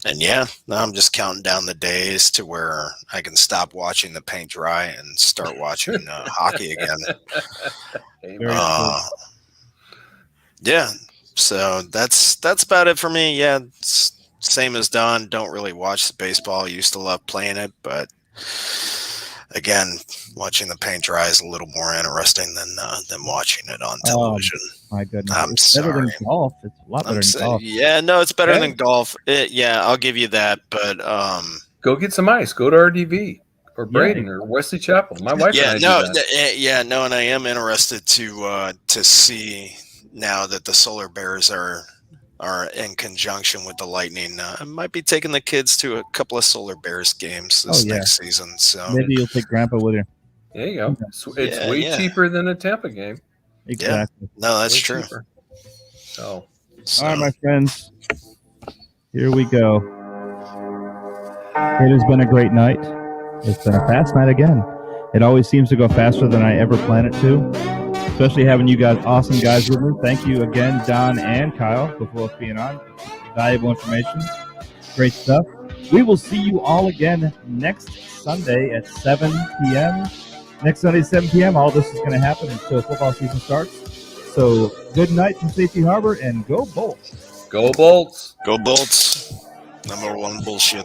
And yeah, now I'm just counting down the days to where I can stop watching the paint dry and start watching hockey again. Yeah, so that's about it for me. Yeah, same as Don. Don't really watch the baseball. Used to love playing it, but again, watching the paint dry is a little more interesting than watching it on television. My goodness. I'm it's sorry. better than golf. It's a lot better than golf. Yeah, no, it's better than golf. Yeah, I'll give you that. But go get some ice. Go to RDV or Braden or Wesley Chapel. My wife and I do that. And I am interested to see now that the Solar Bears are in conjunction with the Lightning. I might be taking the kids to a couple of Solar Bears games this next season. So maybe you'll take Grandpa with you. There you go. It's way cheaper than a Tampa game. Exactly. Yeah. No, that's true. So. All right, my friends. Here we go. It has been a great night. It's been a fast night again. It always seems to go faster than I ever plan it to, especially having you guys, awesome guys with me. Thank you again, Don and Kyle, for both being on. Valuable information. Great stuff. We will see you all again next Sunday at 7 p.m. Next Sunday, 7 p.m. All this is going to happen until football season starts. So good night from Safety Harbor, and go Bolts. Go Bolts. Go Bolts. Number one bullshit.